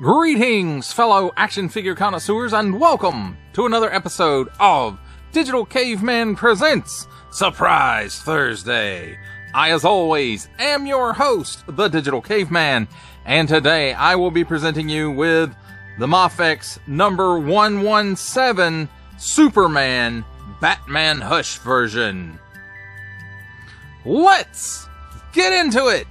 Greetings, fellow action figure connoisseurs, and welcome to another episode of Digital Caveman Presents Surprise Thursday. I, as always, am your host, the Digital Caveman, and today I will be presenting you with the Mafex number 117 Superman Batman Hush version. Let's get into it!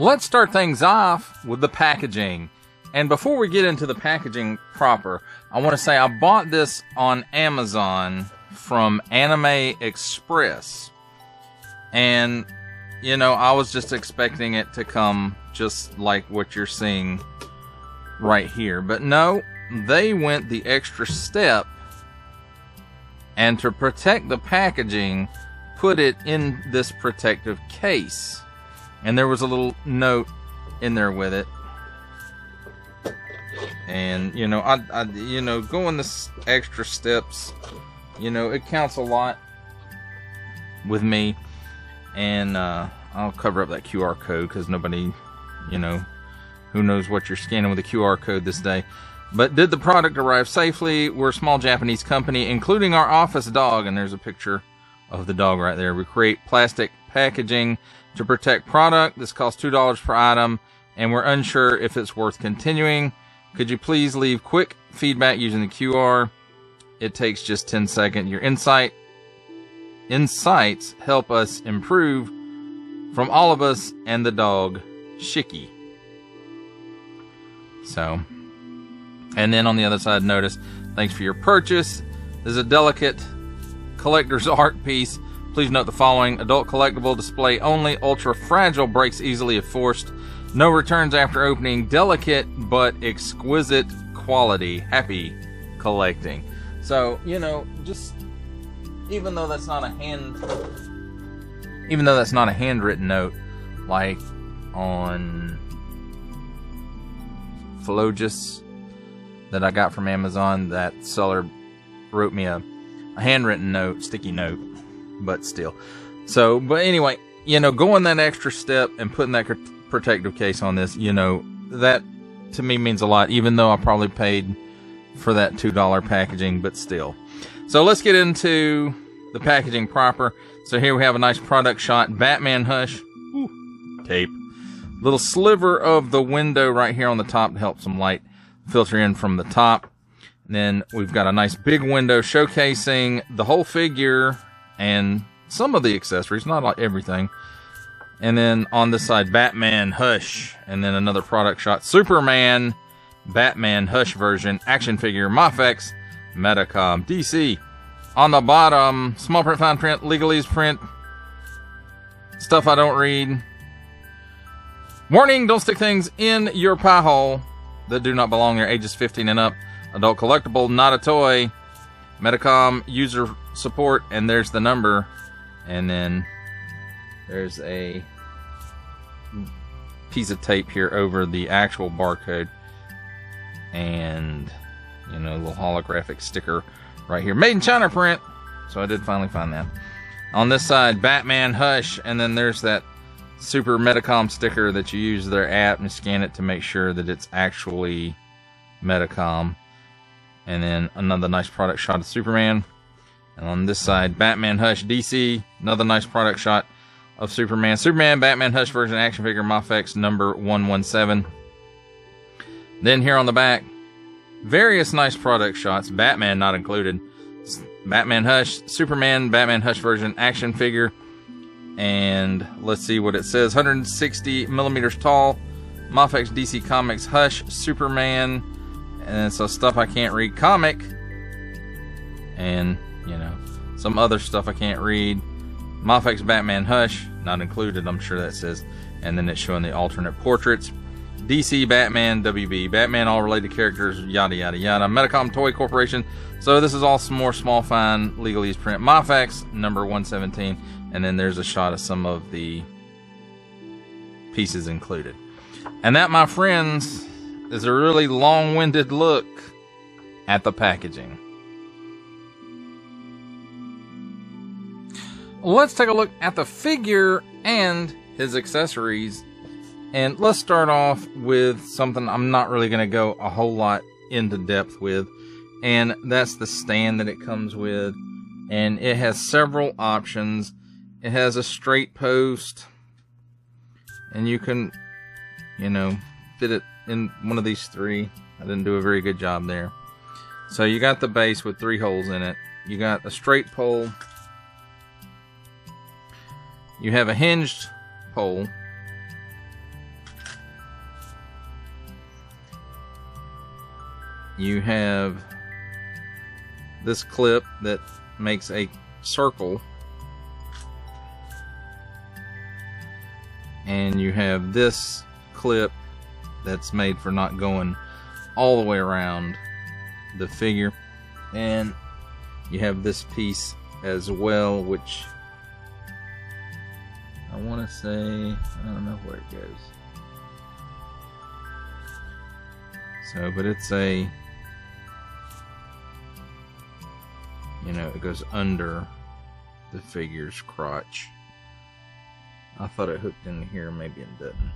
Let's start things off with the packaging. And before we get into the packaging proper, I want to say I bought this on Amazon from Anime Express. And, you know, I was just expecting it to come just like what you're seeing right here. But no, they went the extra step. And to protect the packaging, put it in this protective case. And there was a little note in there with it. And, you know, I going this extra steps, you know, it counts a lot with me. And I'll cover up that QR code because nobody, you know, who knows what you're scanning with a QR code this day. But did the product arrive safely? We're a small Japanese company, including our office dog. And there's a picture of the dog right there. We create plastic packaging to protect product. This costs $2 per item, and we're unsure if it's worth continuing. Could you please leave quick feedback using the QR? It takes just 10 seconds. Your insights help us improve. From all of us and the dog, Shiki. So, and then on the other side, notice, thanks for your purchase. This is a delicate collector's art piece. Please note the following: adult collectible, display only, ultra fragile, breaks easily if forced, no returns after opening, delicate but exquisite quality, happy collecting. So, you know, just even though that's not a handwritten note like on Philogis that I got from Amazon, that seller wrote me a handwritten note, sticky note. But still. So, but anyway, you know, going that extra step and putting that protective case on this, you know, that to me means a lot, even though I probably paid for that $2 packaging, but still. So let's get into the packaging proper. So here we have a nice product shot, Batman Hush. Ooh, tape. Little sliver of the window right here on the top to help some light filter in from the top. And then we've got a nice big window showcasing the whole figure and some of the accessories, not like everything. And then on this side, Batman Hush. And then another product shot, Superman Batman Hush version, action figure, Mafex, Medicom, DC. On the bottom, small print, fine print, legalese print, stuff I don't read. Warning, don't stick things in your pie hole that do not belong there, ages 15 and up. Adult collectible, not a toy. Medicom user support, and there's the number, and then there's a piece of tape here over the actual barcode, and you know, a little holographic sticker right here, made in China print. So I did finally find that. On this side, Batman Hush, and then there's that super Medicom sticker that you use their app and scan it to make sure that it's actually Medicom. And then another nice product shot of Superman. And on this side, Batman Hush DC. Another nice product shot of Superman. Superman Batman Hush version action figure Mafex number 117. Then here on the back, various nice product shots. Batman not included. Batman Hush, Superman Batman Hush version action figure. And let's see what it says. 160 millimeters tall. Mafex DC Comics Hush Superman. And so stuff I can't read, comic, and you know, some other stuff I can't read. Mafex Batman Hush, not included, I'm sure that says. And then it's showing the alternate portraits. DC Batman, WB Batman, all related characters, yada yada yada. Medicom Toy Corporation. So this is all some more small fine legalese print. Mafex number 117, and then there's a shot of some of the pieces included. And that, my friends, is a really long-winded look at the packaging. Let's take a look at the figure and his accessories. And let's start off with something I'm not really going to go a whole lot into depth with. And that's the stand that it comes with. And it has several options. It has a straight post. And you can, you know, fit it in one of these three. I didn't do a very good job there. So you got the base with 3 holes in it. You got a straight pole. You have a hinged pole. You have this clip that makes a circle. And you have this clip that's made for not going all the way around the figure. And you have this piece as well, which I want to say, I don't know where it goes. So, but it's a, you know, it goes under the figure's crotch. I thought it hooked in here, maybe it doesn't.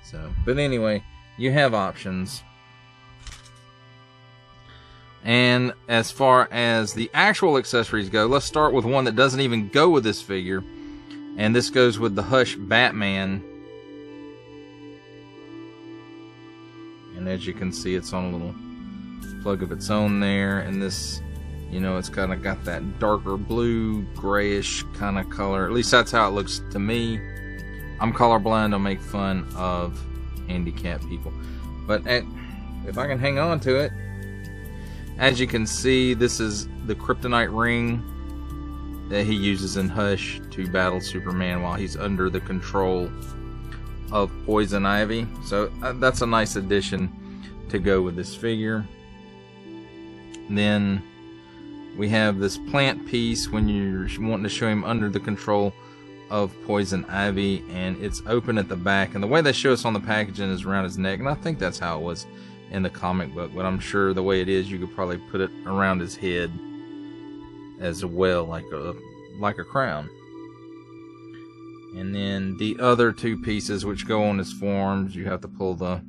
So, but anyway, you have options. And as far as the actual accessories go, let's start with one that doesn't even go with this figure. And this goes with the Hush Batman. And as you can see, it's on a little plug of its own there. And this, you know, it's kind of got that darker blue, grayish kind of color. At least that's how it looks to me. I'm colorblind. I'll make fun of handicapped people. But if I can hang on to it, as you can see, this is the kryptonite ring that he uses in Hush to battle Superman while he's under the control of Poison Ivy. So that's a nice addition to go with this figure. Then we have this plant piece when you're wanting to show him under the control of Poison Ivy, and it's open at the back. And the way they show us on the packaging is around his neck, and I think that's how it was in the comic book, but I'm sure the way it is, you could probably put it around his head as well, like a crown. And then the other 2 pieces which go on his forms, you have to pull the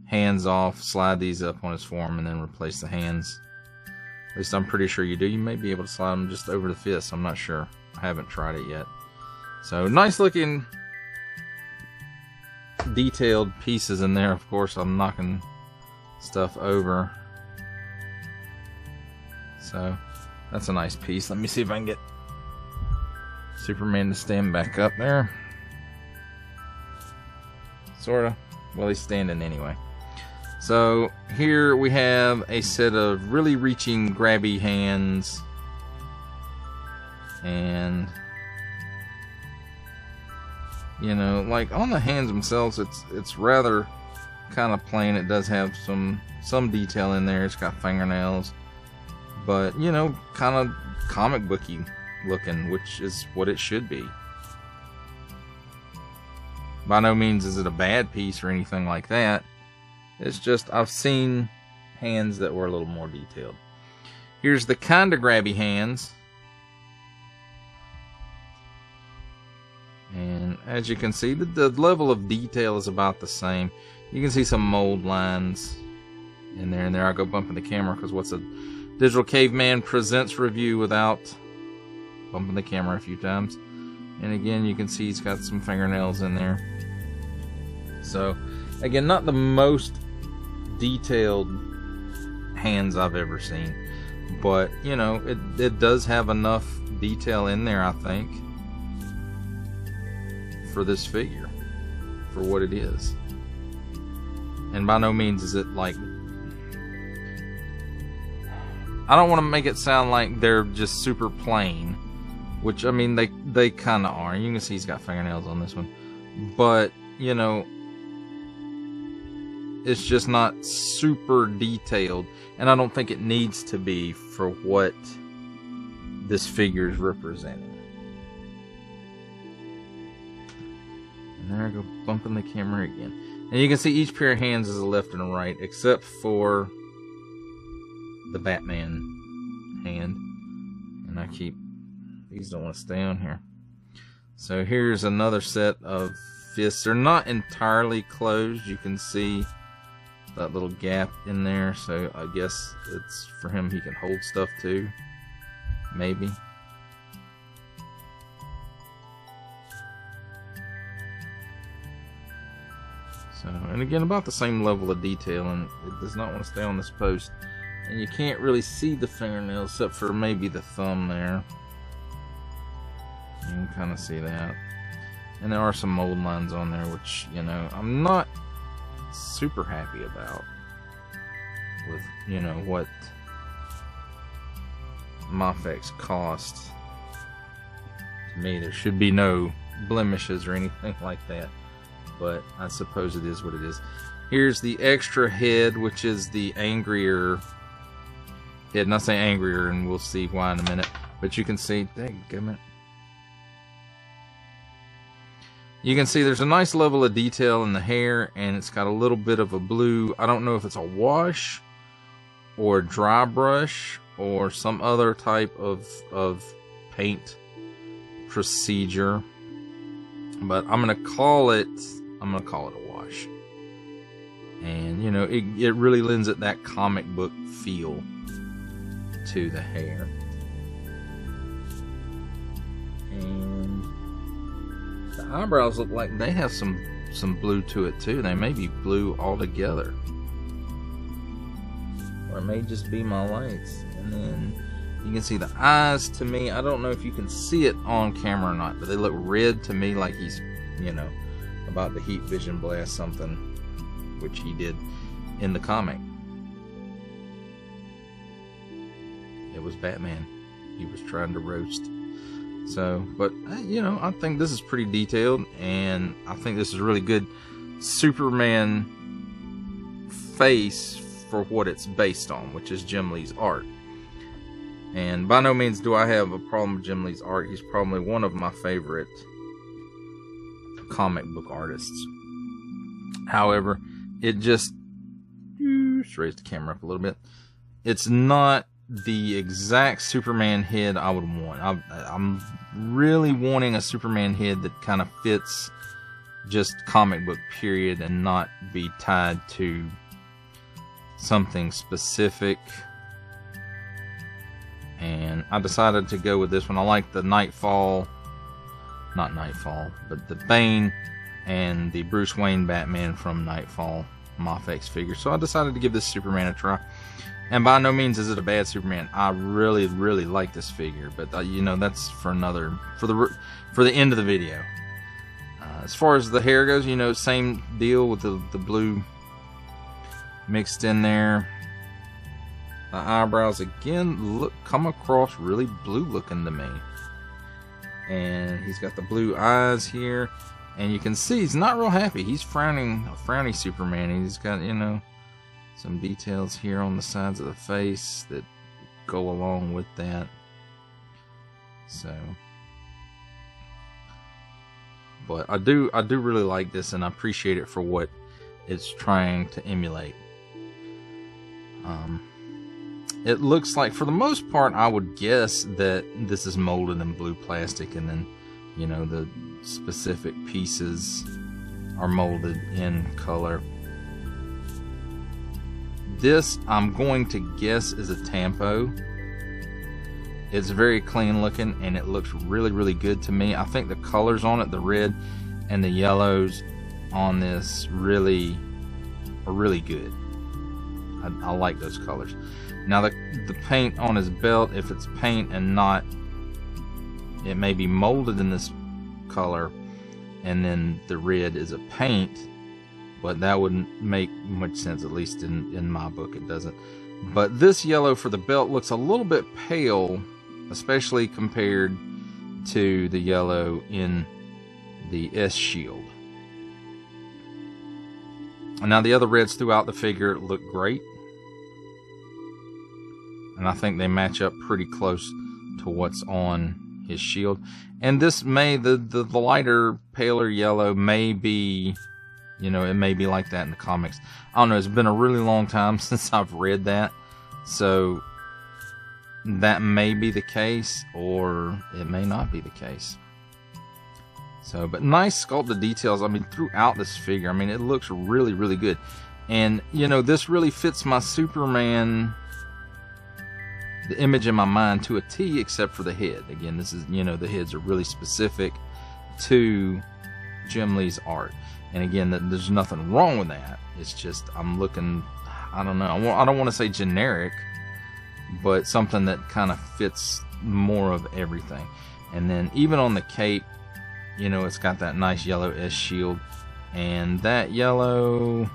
hands off, slide these up on his form, and then replace the hands. At least I'm pretty sure you do. You may be able to slide them just over the fist. I'm not sure. I haven't tried it yet. So nice looking detailed pieces in there. Of course, I'm knocking stuff over. So that's a nice piece. Let me see if I can get Superman to stand back up there. Sorta. Well, he's standing anyway. So here we have a set of really reaching grabby hands. And you know, like on the hands themselves, it's rather kind of plain. It does have some detail in there. It's got fingernails, but you know, kind of comic booky looking, which is what it should be. By no means is it a bad piece or anything like that. It's just I've seen hands that were a little more detailed. Here's the kind of grabby hands. And as you can see, the level of detail is about the same. You can see some mold lines in there and there. I'll go bumping the camera because what's a Digital Caveman Presents review without bumping the camera a few times. And again, you can see he's got some fingernails in there. So, again, not the most detailed hands I've ever seen. But, you know, it does have enough detail in there, I think, for this figure, for what it is. And by no means is it like I don't want to make it sound like they're just super plain, which, I mean, they kind of are. You can see he's got fingernails on this one. But, you know, it's just not super detailed. And I don't think it needs to be for what this figure is representing. And there I go, bumping the camera again. And you can see each pair of hands is a left and a right, except for the Batman hand. And I keep, these don't want to stay on here. So here's another set of fists. They're not entirely closed. You can see that little gap in there. So I guess it's for him, he can hold stuff too. Maybe. So, and again, about the same level of detail, and it does not want to stay on this post. And you can't really see the fingernails except for maybe the thumb there. You can kind of see that. And there are some mold lines on there, which, you know, I'm not super happy about. With, you know, what Mafex cost. To me, there should be no blemishes or anything like that. But I suppose it is what it is. Here's the extra head, which is the angrier head. And I say angrier, and we'll see why in a minute. But you can see, dadgummit. You can see there's a nice level of detail in the hair, and it's got a little bit of a blue. I don't know if it's a wash or a dry brush or some other type of paint procedure. But I'm gonna call it a wash. And you know, it really lends it that comic book feel to the hair. And the eyebrows look like they have some blue to it too. They may be blue altogether. Or it may just be my lights. And then you can see the eyes. To me, I don't know if you can see it on camera or not, but they look red to me, like he's, you know, about to heat vision blast something, which he did in the comic. It was Batman he was trying to roast. So, but you know, I think this is pretty detailed, and I think this is really good Superman face for what it's based on, which is Jim Lee's art. And by no means do I have a problem with Jim Lee's art. He's probably one of my favorite comic book artists. However, it just, let's raise the camera up a little bit. It's not the exact Superman head I would want. I'm really wanting a Superman head that kind of fits just comic book period and not be tied to something specific. And I decided to go with this one. I like the Nightfall, not Nightfall, but the Bane and the Bruce Wayne Batman from Nightfall Mafex figure. So I decided to give this Superman a try. And by no means is it a bad Superman. I really, really like this figure, but you know, that's for another, for the end of the video. As far as the hair goes, you know, same deal with the blue mixed in there. The eyebrows again come across really blue looking to me. And he's got the blue eyes here, and you can see he's not real happy. He's frowning, a frowny Superman. He's got, you know, some details here on the sides of the face that go along with that. So, but I do really like this, and I appreciate it for what it's trying to emulate. It looks like, for the most part, I would guess that this is molded in blue plastic, and then, you know, the specific pieces are molded in color. This, I'm going to guess, is a Tampo. It's very clean looking, and it looks really, really good to me. I think the colors on it, the red and the yellows on this, really are really good. I like those colors. Now the paint on his belt, if it's paint and not, it may be molded in this color, and then the red is a paint, but that wouldn't make much sense, at least in my book it doesn't. But this yellow for the belt looks a little bit pale, especially compared to the yellow in the S shield. Now the other reds throughout the figure look great, and I think they match up pretty close to what's on his shield. And this may, the lighter, paler yellow may be, you know, it may be like that in the comics. I don't know, it's been a really long time since I've read that, so that may be the case, or it may not be the case. So, but nice sculpted details, I mean, throughout this figure. I mean, it looks really, really good. And, you know, this really fits my Superman, the image in my mind, to a T, except for the head. Again, this is, you know, the heads are really specific to Jim Lee's art. And again, there's nothing wrong with that. It's just, I'm looking, I don't know, I don't want to say generic, but something that kind of fits more of everything. And then even on the cape, you know, it's got that nice yellow S shield, and that yellow,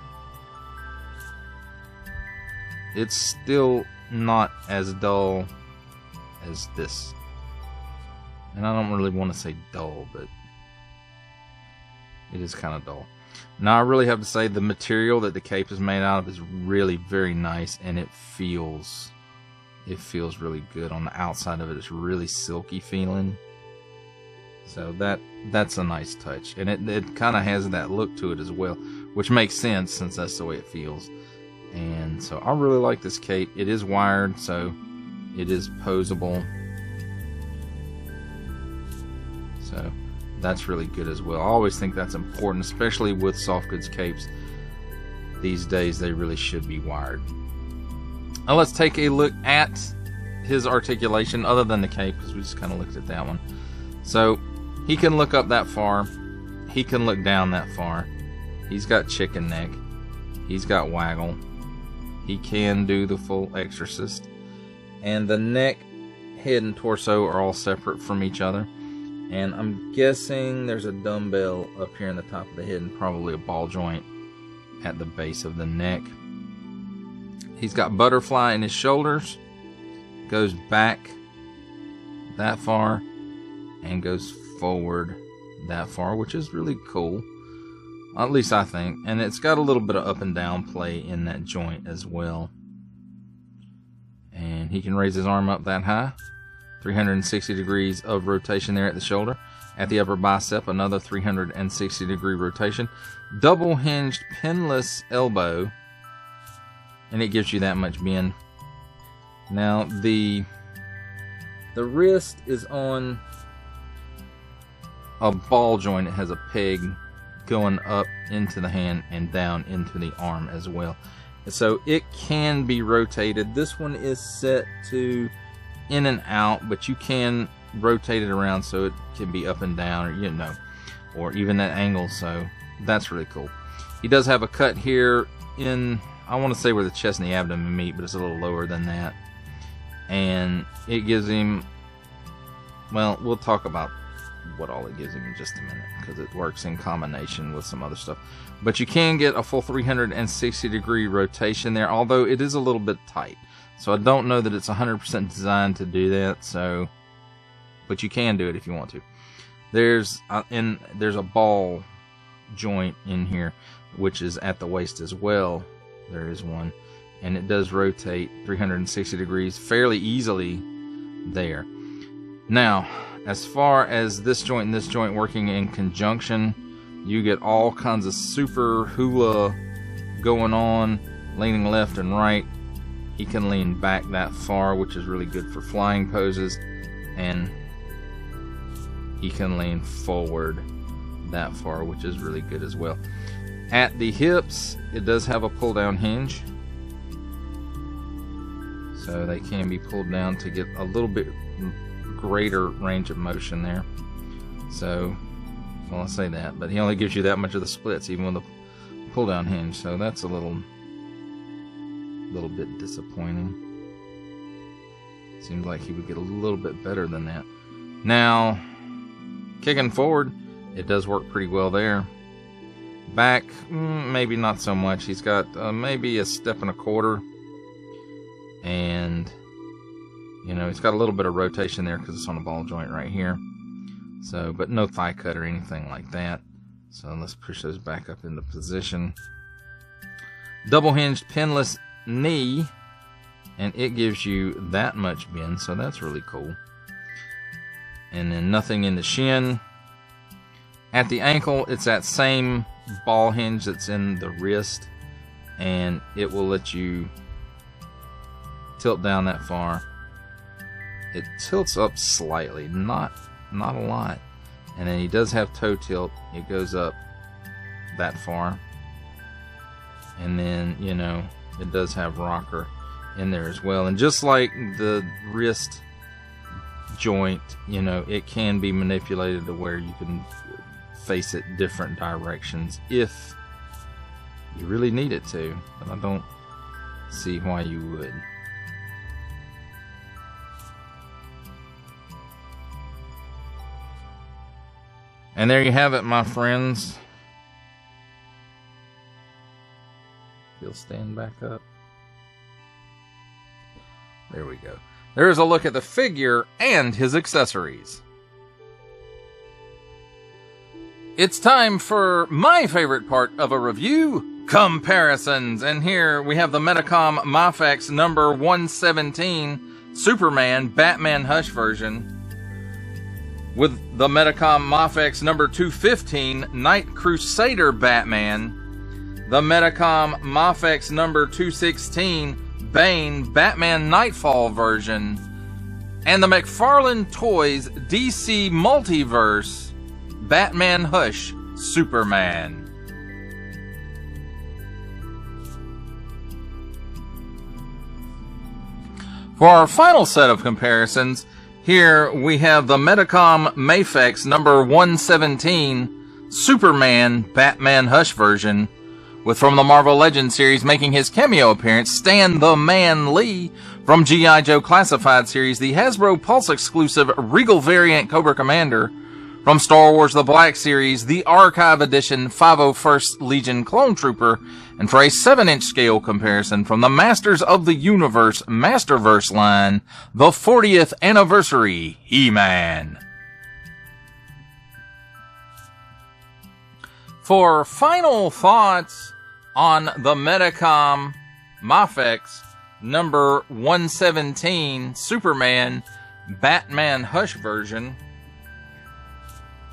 it's still not as dull as this. And I don't really want to say dull, but it is kind of dull. Now I really have to say the material that the cape is made out of is really very nice, and it feels really good. On the outside of it, it's really silky feeling. So that's a nice touch, and it kind of has that look to it as well, which makes sense since that's the way it feels. And so I really like this cape. It is wired, so it is posable. So that's really good as well. I always think that's important, especially with soft goods capes. These days, they really should be wired. Now let's take a look at his articulation, other than the cape, because we just kind of looked at that one. So he can look up that far. He can look down that far. He's got chicken neck. He's got waggle. He can do the full exorcist. And the neck, head, and torso are all separate from each other. And I'm guessing there's a dumbbell up here in the top of the head and probably a ball joint at the base of the neck. He's got butterfly in his shoulders. Goes back that far and goes forward that far, which is really cool, at least I think. And it's got a little bit of up and down play in that joint as well. And he can raise his arm up that high, 360 degrees of rotation there at the shoulder. At the upper bicep, another 360 degree rotation. Double hinged pinless elbow, and it gives you that much bend. Now the wrist is on a ball joint. It has a peg going up into the hand and down into the arm as well. So it can be rotated. This one is set to in and out, but you can rotate it around so it can be up and down, or, you know, or even that angle. So that's really cool. He does have a cut here in, I want to say where the chest and the abdomen meet, but it's a little lower than that. And it gives him, well, we'll talk about what all it gives him in just a minute, because it works in combination with some other stuff. But you can get a full 360 degree rotation there, although it is a little bit tight. So I don't know that it's 100% designed to do that. So, but you can do it if you want to. There's a ball joint in here, which is at the waist as well. There is one, and it does rotate 360 degrees fairly easily there. Now, as far as this joint and this joint working in conjunction, you get all kinds of super hula going on, leaning left and right. He can lean back that far, which is really good for flying poses, and he can lean forward that far, which is really good as well. At the hips, it does have a pull down hinge, so they can be pulled down to get a little bit greater range of motion there. So, well, I'll say that, but he only gives you that much of the splits, even with the pull down hinge, so that's a little bit disappointing. Seems like he would get a little bit better than that. Now, kicking forward, it does work pretty well there. Back, maybe not so much. He's got maybe a step and a quarter And, you know, it's got a little bit of rotation there because it's on a ball joint right here. So, but no thigh cut or anything like that. So let's push those back up into position. Double hinged pinless knee, and it gives you that much bend, so that's really cool. And then nothing in the shin. At the ankle, it's that same ball hinge that's in the wrist, and it will let you tilt down that far. It tilts up slightly, not a lot. And then he does have toe tilt. It goes up that far. And then, you know, it does have rocker in there as well. And just like the wrist joint, you know, it can be manipulated to where you can face it different directions if you really need it to. But I don't see why you would. And there you have it, my friends. He'll stand back up. There we go. There's a look at the figure and his accessories. It's time for my favorite part of a review, comparisons. And here we have the Medicom Mafex number 117 Superman Batman Hush version with the Medicom Mafex number 215 Night Crusader Batman, the Medicom Mafex number 216 Bane Batman Nightfall version, and the McFarlane Toys DC Multiverse Batman Hush Superman. For our final set of comparisons, here we have the Medicom Mafex number 117 Superman Batman Hush version, with from the Marvel Legends series making his cameo appearance Stan the Man Lee, from G.I. Joe Classified series the Hasbro Pulse exclusive Regal variant Cobra Commander, from Star Wars The Black Series the Archive Edition 501st Legion Clone Trooper, and for a 7-inch scale comparison from the Masters of the Universe Masterverse line, the 40th Anniversary He-Man. For final thoughts on the Medicom Mafex number 117 Superman Batman Hush version,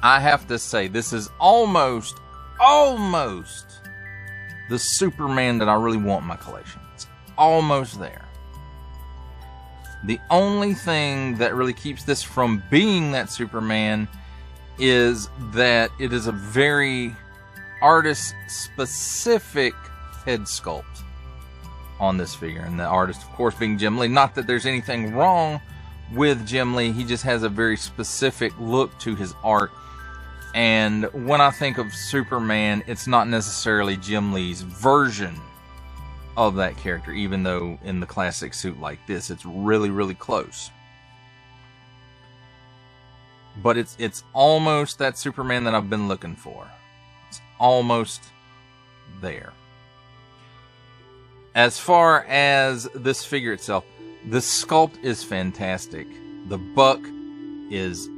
I have to say this is almost the Superman that I really want in my collection. It's almost there. The only thing that really keeps this from being that Superman is that it is a very artist-specific head sculpt on this figure. And the artist, of course, being Jim Lee. Not that there's anything wrong with Jim Lee. He just has a very specific look to his art. And when I think of Superman, it's not necessarily Jim Lee's version of that character, even though in the classic suit like this, it's really, really close. But it's almost that Superman that I've been looking for. It's almost there. As far as this figure itself, the sculpt is fantastic. The buck is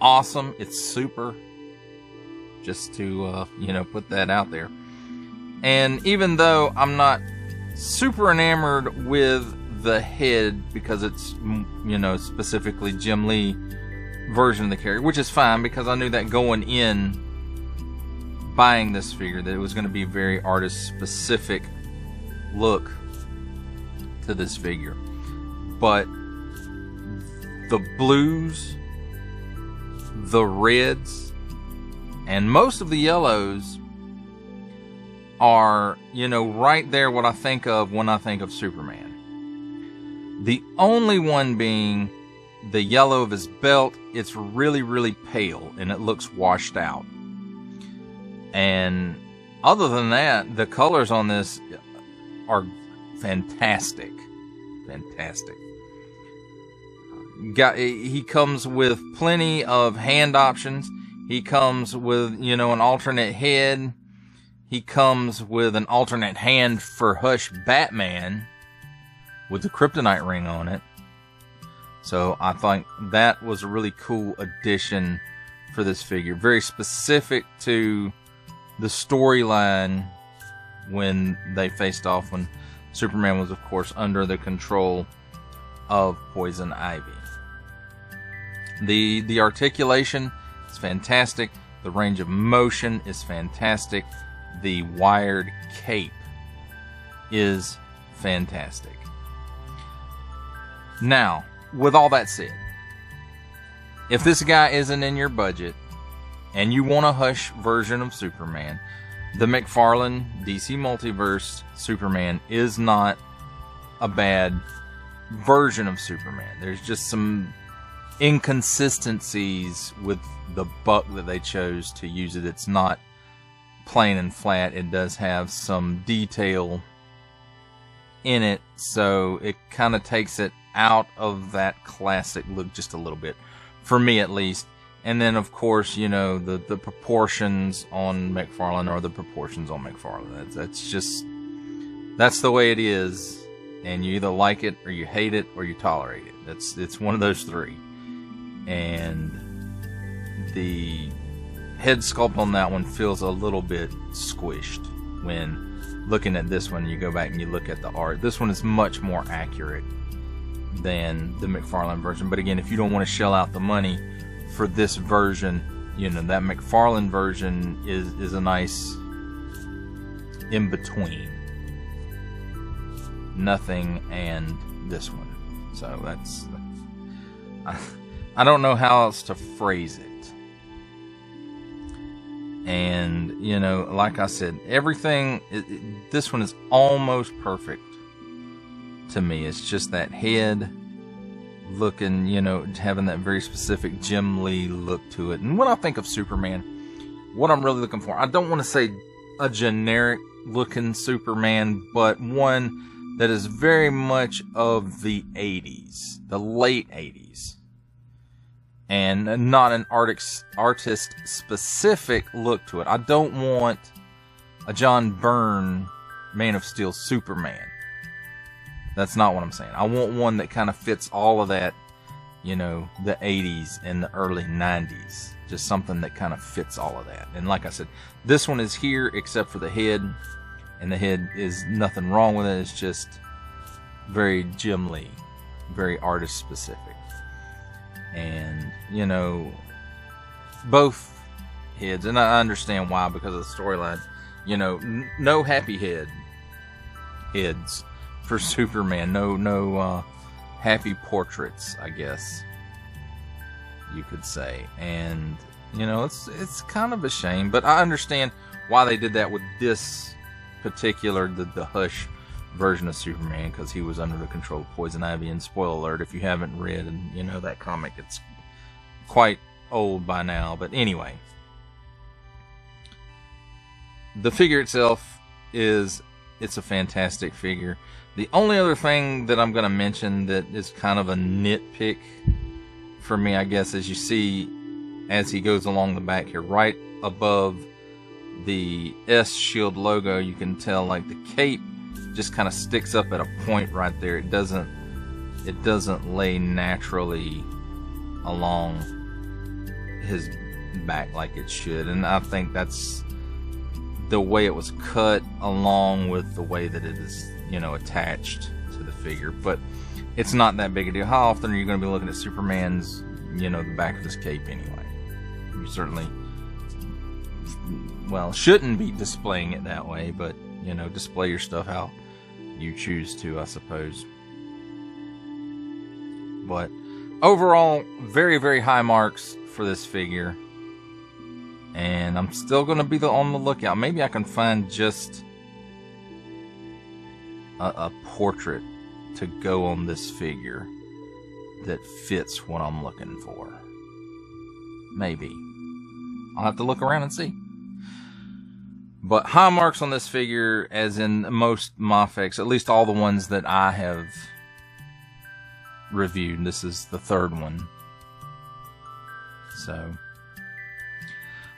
awesome. It's super. Just to, put that out there. And even though I'm not super enamored with the head because it's, specifically Jim Lee version of the character, which is fine because I knew that going in buying this figure that it was going to be a very artist-specific look to this figure. But the blues, the reds, and most of the yellows are, right there what I think of when I think of Superman. The only one being the yellow of his belt. It's really, really pale and it looks washed out. And other than that, the colors on this are fantastic. Fantastic. He comes with plenty of hand options. He comes with, an alternate head. He comes with an alternate hand for Hush Batman. with the kryptonite ring on it. So I think that was a really cool addition for this figure. Very specific to the storyline when they faced off, when Superman was, of course, under the control of Poison Ivy. The articulation is fantastic. The range of motion is fantastic. The wired cape is fantastic. Now, with all that said, if this guy isn't in your budget and you want a Hush version of Superman, the McFarlane DC Multiverse Superman is not a bad version of Superman. There's just some inconsistencies with the buck that they chose to use it. It's not plain and flat. It does have some detail in it, so it kind of takes it out of that classic look just a little bit, for me at least. And then, of course, you know, the proportions on McFarlane are the proportions on McFarlane. That's the way it is, and you either like it or you hate it or you tolerate it. It's one of those three. And the head sculpt on that one feels a little bit squished. When looking at this one, you go back and you look at the art. This one is much more accurate than the McFarlane version. But again, if you don't want to shell out the money for this version, you know, that McFarlane version is a nice in between nothing and this one. So that's, I don't know how else to phrase it. And, you know, like I said, everything, this one is almost perfect to me. It's just that head looking, you know, having that very specific Jim Lee look to it. And when I think of Superman, what I'm really looking for, I don't want to say a generic looking Superman, but one that is very much of the 80s, the late 80s. And not an artist specific look to it. I don't want a John Byrne Man of Steel Superman. That's not what I'm saying. I want one that kind of fits all of that, you know, the 80s and the early 90s. Just something that kind of fits all of that. And like I said, this one is here except for the head. And the head is nothing wrong with it. It's just very Jim Lee. Very artist specific. And, you know, both heads, and I understand why, because of the storyline, you know, no happy heads for Superman. No happy portraits, I guess you could say. And, you know, it's kind of a shame, but I understand why they did that with this particular, the Hush version of Superman, because he was under the control of Poison Ivy. And spoiler alert, if you haven't read, and you know, that comic, it's quite old by now. But anyway, the figure itself it's a fantastic figure. The only other thing that I'm going to mention that is kind of a nitpick for me, I guess, as you see as he goes along the back here, right above the S Shield logo, you can tell like the cape just kind of sticks up at a point right there. It doesn't lay naturally along his back like it should, and I think that's the way it was cut, along with the way that it is, you know, attached to the figure. But it's not that big a deal. How often are you going to be looking at Superman's, you know, the back of his cape anyway? You certainly, well, shouldn't be displaying it that way, but, you know, display your stuff how you choose to, I suppose. But overall, very, very high marks for this figure. And I'm still going to be on the lookout. Maybe I can find just a portrait to go on this figure that fits what I'm looking for. Maybe. I'll have to look around and see. But high marks on this figure, as in most Mafex, at least all the ones that I have reviewed. This is the third one. So,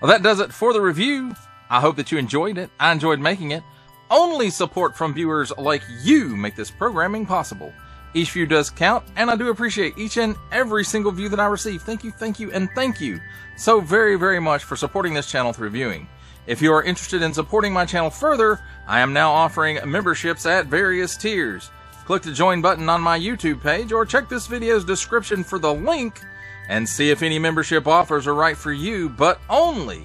well, that does it for the review. I hope that you enjoyed it. I enjoyed making it. only support from viewers like you make this programming possible. Each view does count, and I do appreciate each and every single view that I receive. Thank you, and thank you so very, very much for supporting this channel through viewing. If you are interested in supporting my channel further, I am now offering memberships at various tiers. Click the join button on my YouTube page, or check this video's description for the link and see if any membership offers are right for you, but only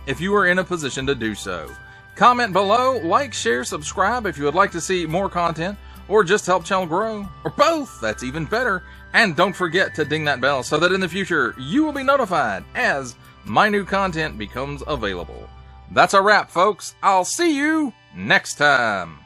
if you are in a position to do so. Comment below, like, share, subscribe if you would like to see more content, or just help channel grow, or both, that's even better. And don't forget to ding that bell so that in the future you will be notified as my new content becomes available. That's a wrap, folks. I'll see you next time.